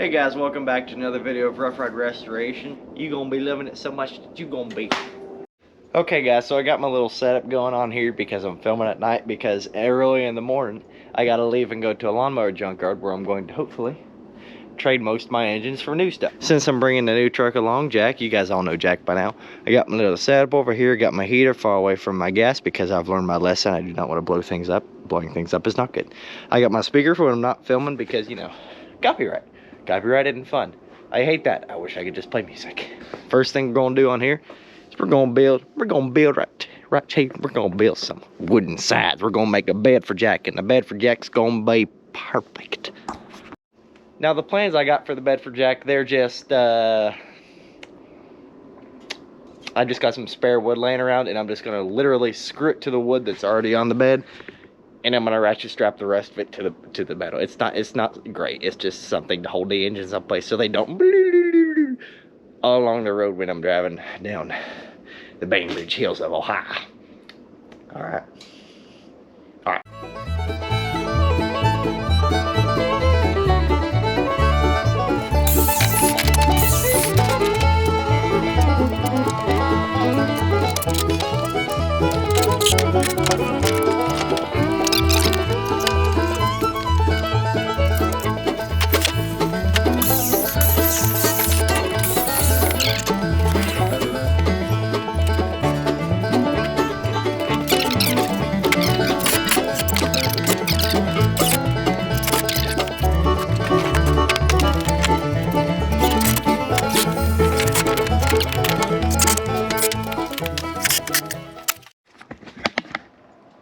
Hey guys, welcome back to another video of Rough Ride Restoration. You gonna be loving it so much that you gonna be. Okay guys, so I got my little setup going on here because I'm filming at night, because early in the morning I gotta leave and go to a lawnmower junkyard where I'm going to hopefully trade most of my engines for new stuff. Since I'm bringing the new truck along, Jack, you guys all know Jack by now, I got my little setup over here, got my heater far away from my gas because I've learned my lesson. I do not want to blow things up. Blowing things up is not good. I got my speaker for when I'm not filming because, you know, copyright. Copyright isn't fun. I hate that. I wish I could just play music. First thing we're gonna do on here is we're gonna build some wooden sides. We're gonna make a bed for Jack, and the bed for Jack's gonna be perfect. Now the plans I got for the bed for Jack, they're just I just got some spare wood laying around, and I'm just gonna literally screw it to the wood that's already on the bed, and I'm gonna ratchet strap the rest of it to the metal. It's not great. It's just something to hold the engines in place so they don't all along the road when I'm driving down the Bainbridge Hills of Ohio. All right.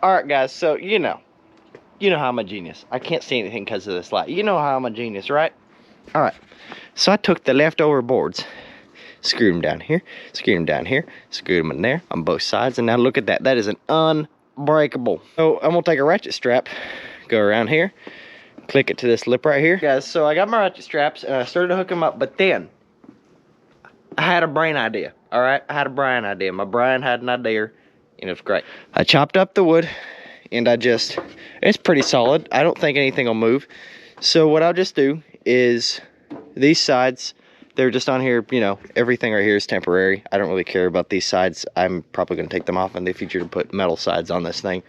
Alright guys, so you know how I'm a genius. I can't see anything because of this light. You know how I'm a genius, right? Alright, so I took the leftover boards, screwed them down here, screwed them down here, screwed them in there on both sides, and now look at that. That is an unbreakable. So I'm going to take a ratchet strap, go around here, click it to this lip right here. Guys, so I got my ratchet straps, and I started to hook them up, but then I had a brain idea, alright? I had a brain idea. My brain had an idea. And it's great. I chopped up the wood, and it's pretty solid. I don't think anything will move. So what I'll just do is these sides, they're just on here, you know, everything right here is temporary. I don't really care about these sides. I'm probably going to take them off in the future to put metal sides on this thing.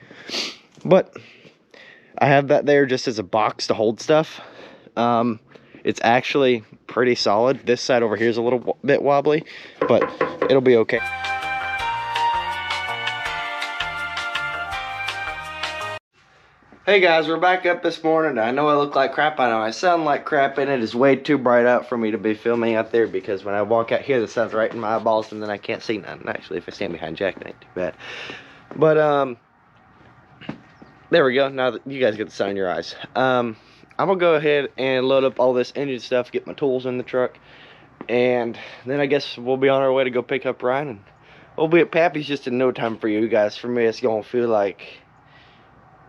But I have that there just as a box to hold stuff. It's actually pretty solid. This side over here is a little bit wobbly, but it'll be okay. Hey guys, we're back up this morning. I know I look like crap. I know I sound like crap, and it is way too bright out for me to be filming out there because when I walk out here, the sun's right in my eyeballs, and then I can't see nothing. Actually, if I stand behind Jack, it ain't too bad. But there we go. Now that you guys get the sun in your eyes, I'm gonna go ahead and load up all this engine stuff, get my tools in the truck, and then I guess we'll be on our way to go pick up Ryan, and we'll be at Pappy's just in no time for you guys. For me, it's gonna feel like.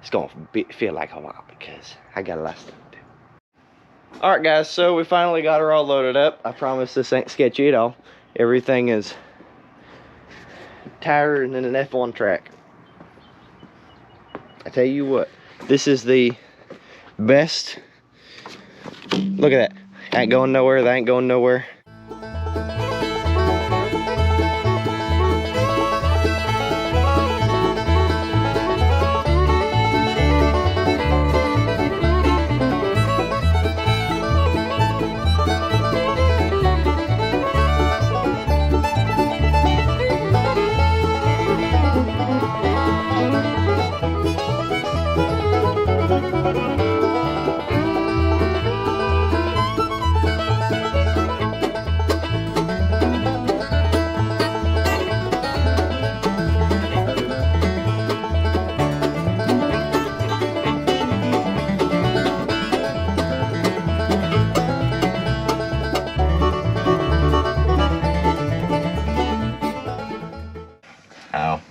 It's gonna feel like a while because I got a lot of stuff to do. Alright guys, so we finally got her all loaded up. I promise this ain't sketchy at all. Everything is tighter than an F1 track. I tell you what, this is the best. Look at that. Ain't going nowhere, that ain't going nowhere.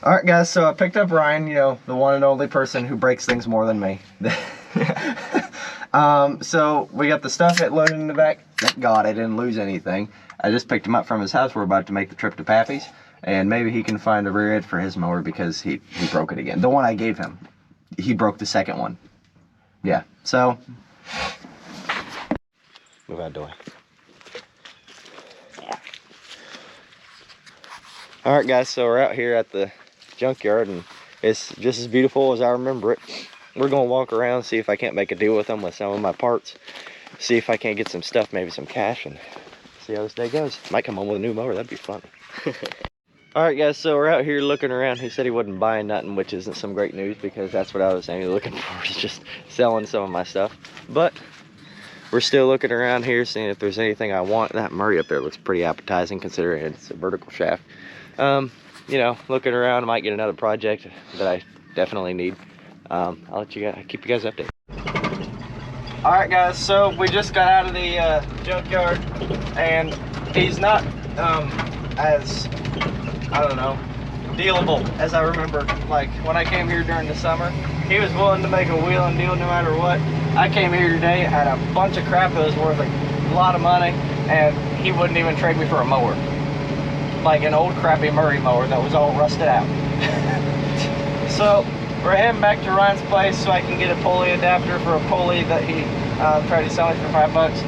Alright guys, so I picked up Ryan, you know, the one and only person who breaks things more than me. So we got the stuff loaded in the back. Thank God I didn't lose anything. I just picked him up from his house. We're about to make the trip to Pappy's, and maybe he can find a rear end for his mower because he broke it again. The one I gave him, he broke the second one. Yeah, so Move out of the way. All right, guys, so we're out here at the junkyard, and it's just as beautiful as I remember it. We're gonna walk around, see if I can't make a deal with them with some of my parts, see if I can't get some stuff, maybe some cash, and see how this day goes. Might come home with a new mower, that'd be fun. All right, guys, so we're out here looking around. He said he wasn't buying nothing, which isn't some great news, because that's what I was saying. Looking for is just selling some of my stuff. But we're still looking around here, seeing if there's anything I want. That Murray up there looks pretty appetizing, considering it's a vertical shaft. You know, looking around, I might get another project that I definitely need. I'll let you guys, keep you guys updated. All right, guys, so we just got out of the junkyard, and he's not as, I don't know, dealable as I remember. Like when I came here during the summer, he was willing to make a wheeling deal no matter what. I came here today, had a bunch of crap that was worth a lot of money, and he wouldn't even trade me for a mower. Like an old crappy Murray mower that was all rusted out. So we're heading back to Ryan's place so I can get a pulley adapter for a pulley that he tried to sell me for $5.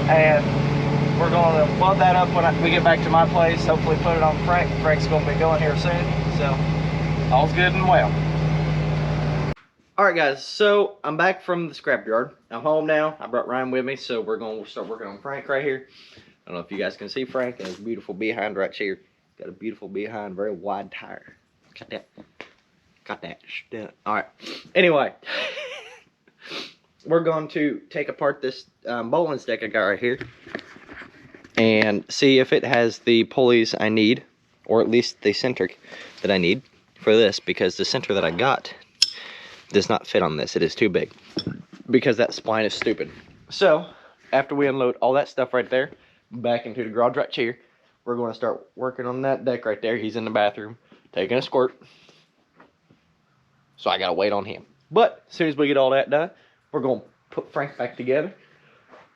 And we're going to weld that up when we get back to my place. Hopefully put it on Frank. Frank's going to be going here soon. So all's good and well. Alright, guys, so I'm back from the scrapyard. I'm home now. I brought Ryan with me, so we're going to start working on Frank right here. I don't know if you guys can see Frank and his beautiful behind right here. Got a beautiful behind, very wide tire. Got that. Got that. Alright. Anyway. We're going to take apart this bowling stick I got right here. And see if it has the pulleys I need. Or at least the center that I need for this. Because the center that I got does not fit on this. It is too big. Because that spline is stupid. So, after we unload all that stuff right there, back into the garage right here, we're going to start working on that deck right there. He's in the bathroom taking a squirt, so I gotta wait on him. But as soon as we get all that done, we're gonna put Frank back together.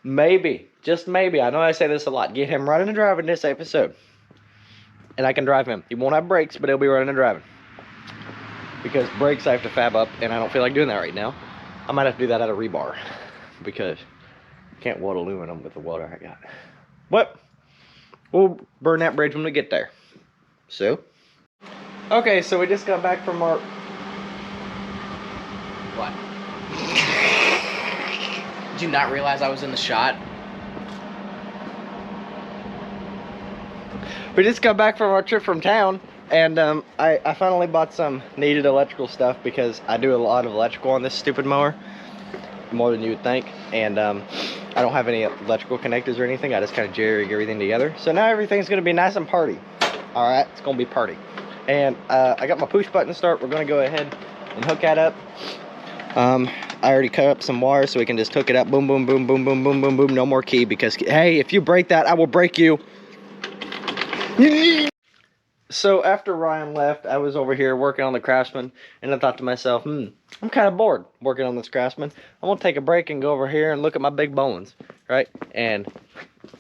Maybe, just maybe, I know I say this a lot, get him running and driving this episode, and I can drive him. He won't have brakes, but he'll be running and driving, because brakes I have to fab up, and I don't feel like doing that right now. I might have to do that out of rebar, because I can't weld aluminum with the welder I got. But we'll burn that bridge when we get there. So, okay, so we just got back from our... What? Did you not realize I was in the shot? We just got back from our trip from town, and I finally bought some needed electrical stuff because I do a lot of electrical on this stupid mower. More than you would think, and I don't have any electrical connectors or anything. I just kind of jerry everything together, so now everything's going to be nice and party. All right, it's going to be party. And I got my push button start. We're going to go ahead and hook that up. I already cut up some wires so we can just hook it up. Boom, boom, boom, boom, boom, boom, boom, boom. No more key, because hey, if you break that, I will break you. So after Ryan left, I was over here working on the Craftsman, and I thought to myself, I'm kind of bored working on this Craftsman. I'm going to take a break and go over here and look at my big bowlings, right? And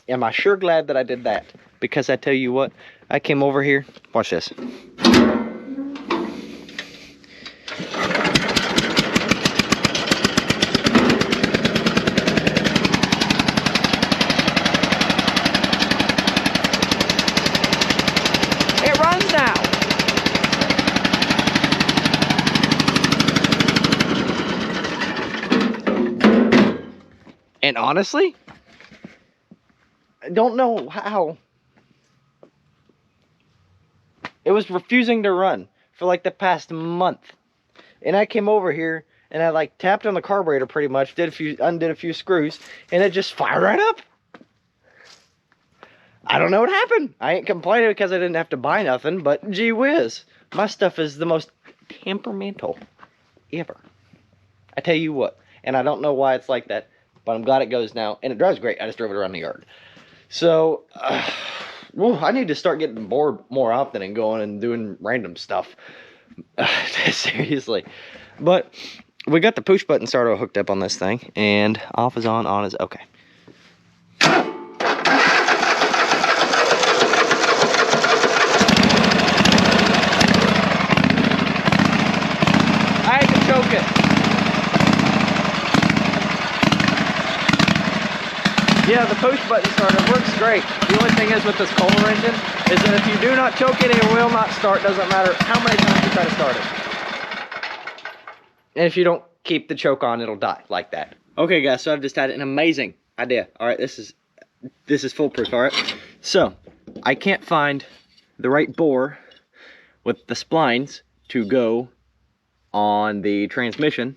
am I sure glad that I did that? Because I tell you what, I came over here, watch this. Now. And honestly, I don't know how. It was refusing to run for like the past month. And I came over here and I like tapped on the carburetor pretty much, undid a few screws, and it just fired right up. I don't know what happened. I ain't complaining because I didn't have to buy nothing, but gee whiz. My stuff is the most temperamental ever. I tell you what. And I don't know why it's like that, but I'm glad it goes now. And it drives great. I just drove it around the yard. So, I need to start getting bored more often and going and doing random stuff. Seriously. But we got the push button starter hooked up on this thing. And off is on is okay. Yeah, the push button starter works great. The only thing is with this Kohler engine is that if you do not choke it, it will not start. Doesn't matter how many times you try to start it. And if you don't keep the choke on, it'll die like that. Okay guys, so I've just had an amazing idea. All right, this is foolproof, all right? So, I can't find the right bore with the splines to go on the transmission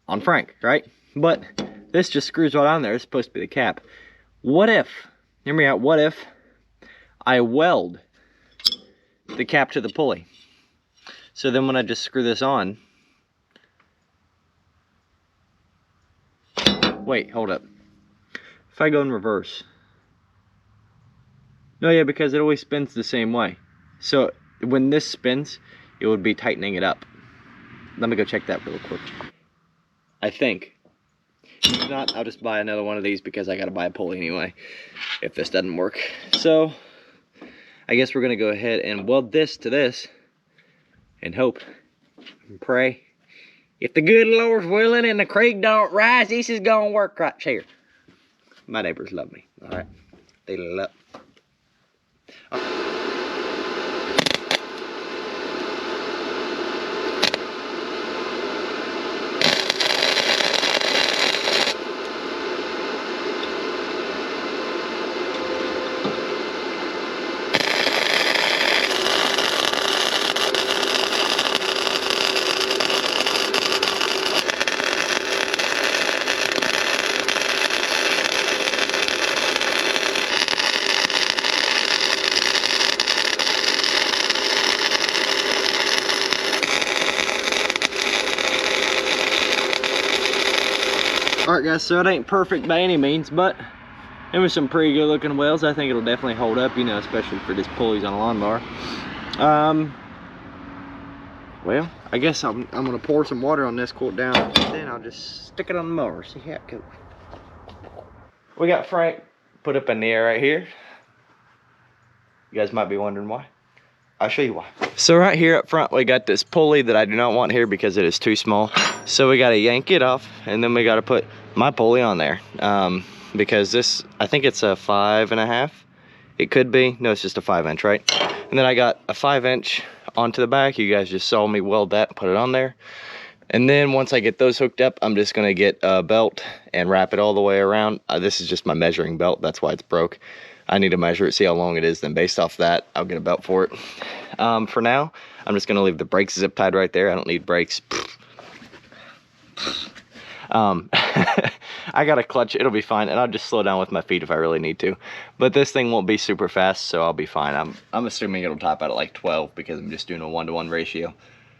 on Frank, right? But this just screws right on there. It's supposed to be the cap. What if, hear me out, what if I weld the cap to the pulley? So then when I just screw this on, wait, hold up. If I go in reverse, no, yeah, because it always spins the same way. So when this spins, it would be tightening it up. Let me go check that real quick. I think. If not, I'll just buy another one of these because I gotta buy a pulley anyway if this doesn't work. So I guess we're gonna go ahead and weld this to this and hope and pray. If the good Lord's willing and the creek don't rise, this is gonna work right here. My neighbors love me, all right? They love. Alright guys, so it ain't perfect by any means, but there was some pretty good looking welds. I think it'll definitely hold up, you know, especially for these pulleys on a lawnmower. Well, I guess I'm gonna pour some water on this, cool it down, and then I'll just stick it on the mower, see how it goes. We got Frank put up in the air right here. You guys might be wondering why. I'll show you why. So right here up front, we got this pulley that I do not want here because it is too small. So we gotta yank it off, and then we gotta put my pulley on there. Because this, I think it's a 5.5. It could be, no, it's just a 5-inch, right? And then I got a 5-inch onto the back. You guys just saw me weld that and put it on there. And then once I get those hooked up, I'm just gonna get a belt and wrap it all the way around. This is just my measuring belt, that's why it's broke. I need to measure it, see how long it is, then based off that, I'll get a belt for it. For now, I'm just gonna leave the brakes zip tied right there. I don't need brakes. I got a clutch, it'll be fine, and I'll just slow down with my feet if I really need to. But this thing won't be super fast, so I'll be fine. I'm assuming it'll top out at like 12 because I'm just doing a 1-to-1 ratio.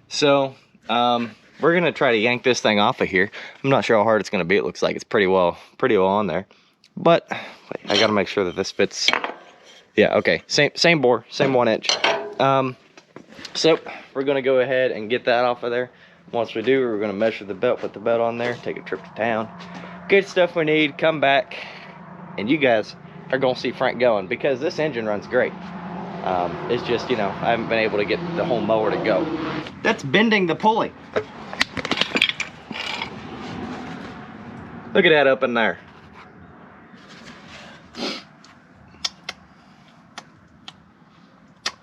So, we're gonna try to yank this thing off of here. I'm not sure how hard it's gonna be. It looks like it's pretty well on there. But wait, I gotta make sure that this fits. Yeah, okay, same bore, same 1-inch. So we're gonna go ahead and get that off of there. Once we do, we're gonna measure the belt, put the belt on there, take a trip to town, get stuff we need, come back, and you guys are gonna see Frank going because this engine runs great. It's just, you know, I haven't been able to get the whole mower to go. That's bending the pulley. Look at that up in there.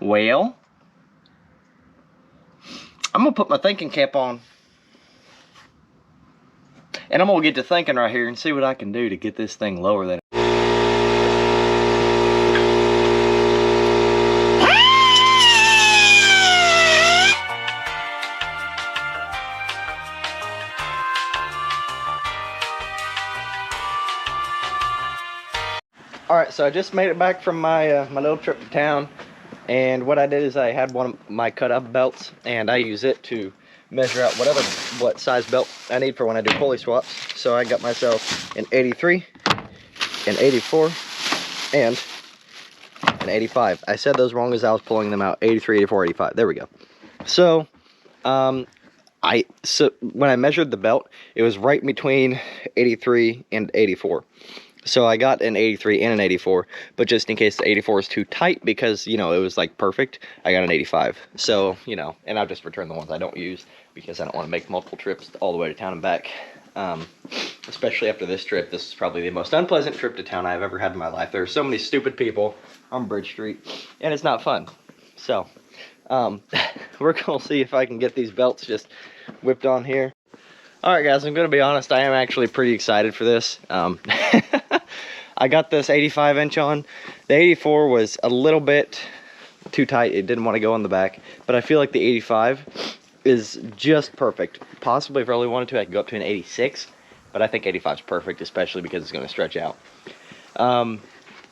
Well, I'm gonna put my thinking cap on, and I'm gonna get to thinking right here and see what I can do to get this thing lower than. All right, so I just made it back from my my little trip to town. And what I did is I had one of my cut up belts, and I use it to measure out what size belt I need for when I do pulley swaps. So I got myself an 83, an 84, and an 85. I said those wrong as I was pulling them out. 83, 84, 85. There we go. So, when I measured the belt, it was right between 83 and 84. So I got an 83 and an 84, but just in case the 84 is too tight because, you know, it was like perfect, I got an 85. So, you know, and I'll just return the ones I don't use because I don't want to make multiple trips all the way to town and back. especially after this trip. This is probably the most unpleasant trip to town I've ever had in my life. There are so many stupid people on Bridge Street, and it's not fun. So, we're gonna see if I can get these belts just whipped on here. All right, guys, I'm gonna be honest. I am actually pretty excited for this. I got this 85 inch on. The 84 was a little bit too tight. It didn't want to go on the back, but I feel like the 85 is just perfect. Possibly if I really wanted to, I could go up to an 86, but I think 85 is perfect, especially because it's going to stretch out.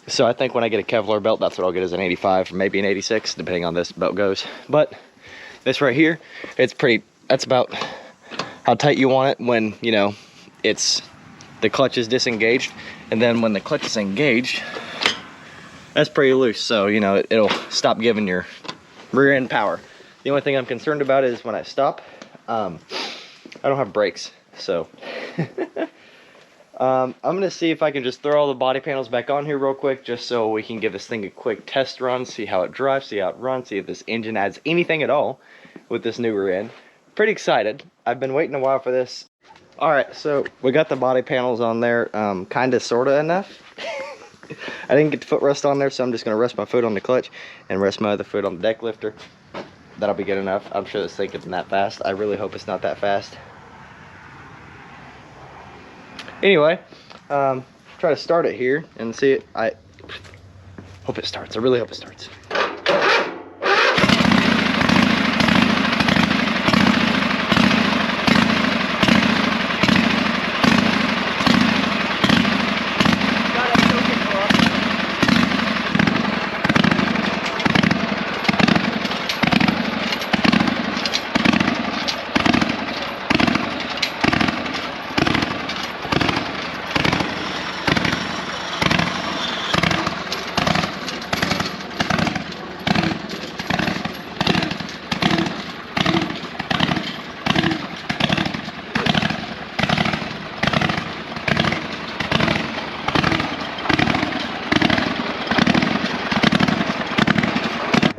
So I think when I get a Kevlar belt, that's what I'll get, is an 85 or maybe an 86, depending on this belt goes. But this right here, it's pretty, that's about how tight you want it when, you know, it's, the clutch is disengaged. And then when the clutch is engaged, that's pretty loose. So, you know, it'll stop giving your rear end power. The only thing I'm concerned about is when I stop, I don't have brakes. So, I'm gonna see if I can just throw all the body panels back on here real quick, just so we can give this thing a quick test run, see how it drives, see how it runs, see if this engine adds anything at all with this new rear end. Pretty excited. I've been waiting a while for this. All right, so we got the body panels on there, kind of, sort of enough. I didn't get the footrest on there, so I'm just gonna rest my foot on the clutch and rest my other foot on the deck lifter. That'll be good enough. I'm sure this thing isn't that fast. I really hope it's not that fast. Anyway, try to start it here and see it. I hope it starts. I really hope it starts.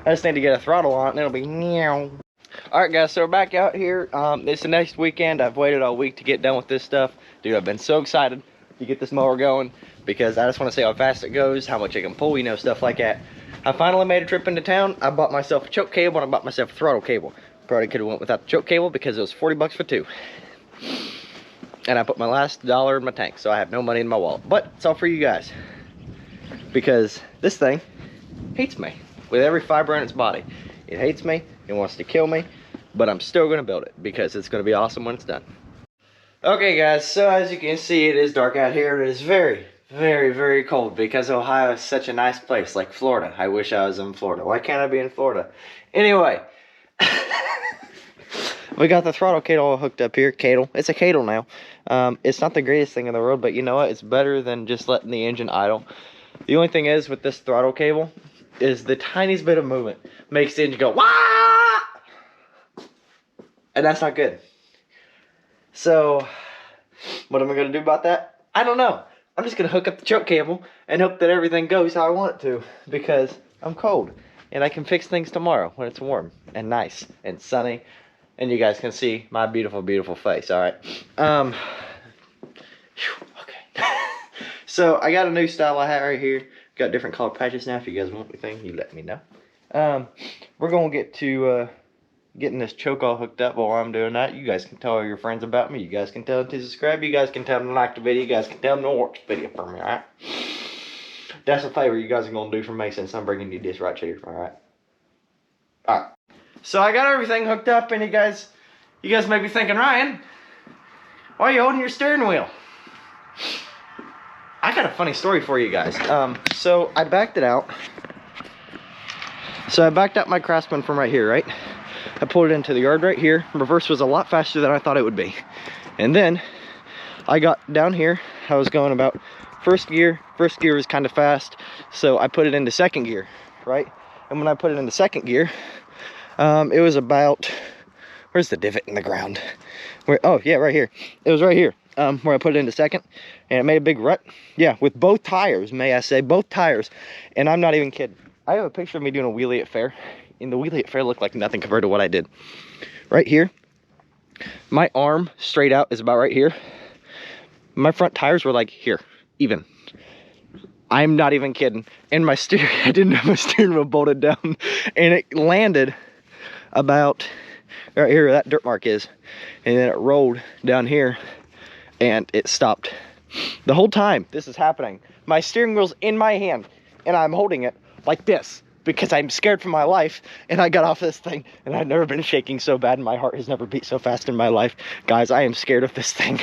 I just need to get a throttle on it and it'll be meow. Alright guys, so we're back out here. It's the next weekend. I've waited all week to get done with this stuff. Dude, I've been so excited to get this mower going because I just want to see how fast it goes, how much it can pull, you know, stuff like that. I finally made a trip into town. I bought myself a choke cable and I bought myself a throttle cable. Probably could have went without the choke cable because it was 40 bucks for two. And I put my last dollar in my tank, so I have no money in my wallet. But it's all for you guys. Because this thing hates me. With every fiber in its body. It hates me, it wants to kill me, but I'm still gonna build it because it's gonna be awesome when it's done. Okay guys, so as you can see, it is dark out here. It is very, very, very cold because Ohio is such a nice place, like Florida. I wish I was in Florida. Why can't I be in Florida? Anyway, we got the throttle cable hooked up here. It's a cable now. It's not the greatest thing in the world, but you know what? It's better than just letting the engine idle. The only thing is with this throttle cable, is the tiniest bit of movement makes the engine go wah, and that's not good. So what am I gonna do about that? I don't know. I'm just gonna hook up the choke cable and hope that everything goes how I want it to, because I'm cold and I can fix things tomorrow when it's warm and nice and sunny and you guys can see my beautiful, beautiful face. All right. Okay. So I got a new style I have right here. Got different color patches now. If you guys want anything, you let me know. We're gonna get to getting this choke all hooked up while I'm doing that. You guys can tell all your friends about me. You guys can tell them to subscribe. You guys can tell them to like the video. You guys can tell them to watch the video for me, alright? That's a favor you guys are gonna do for me since I'm bringing you this right here, alright? Alright. So I got everything hooked up, and you guys may be thinking, Ryan, why are you holding your steering wheel? I got a funny story for you guys. So I backed it out. So I backed out my Craftsman from right here, right? I pulled it into the yard right here. Reverse was a lot faster than I thought it would be. And then I got down here. I was going about first gear. First gear was kind of fast. So I put it into second gear, right? And when I put it into second gear, it was about, where's the divot in the ground? Where, oh yeah, right here. It was right here. Where I put it into second, and it made a big rut. Yeah, with both tires, may I say, both tires. And I'm not even kidding. I have a picture of me doing a wheelie at fair, and the wheelie at fair looked like nothing compared to what I did. Right here, my arm straight out is about right here. My front tires were like here, even. I'm not even kidding. And my steering, I didn't have my steering wheel bolted down, and it landed about right here where that dirt mark is, and then it rolled down here and it stopped. The whole time this is happening, my steering wheel's in my hand and I'm holding it like this because I'm scared for my life, and I got off this thing and I've never been shaking so bad and my heart has never beat so fast in my life. Guys, I am scared of this thing.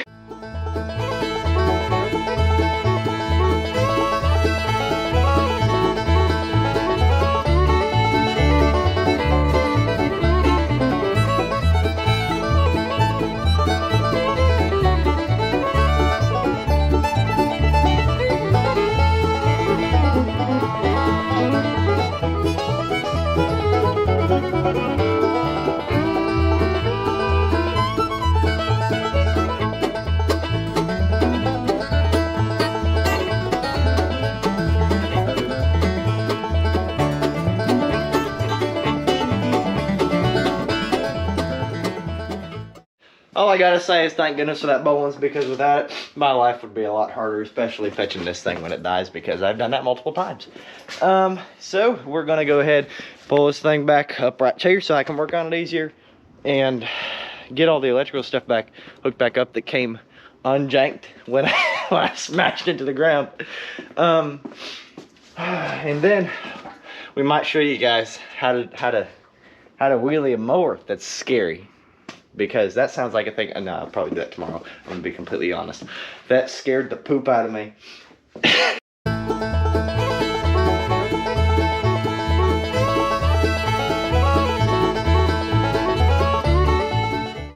All I gotta say is thank goodness for that Bowen's, because without it, my life would be a lot harder, especially fetching this thing when it dies, because I've done that multiple times. So we're gonna go ahead, pull this thing back upright here so I can work on it easier, and get all the electrical stuff back, hooked back up that came unjanked when I smashed into the ground. And then we might show you guys how to wheelie a mower that's scary. Because that sounds like a thing. No, I'll probably do that tomorrow. I'm gonna be completely honest. That scared the poop out of me.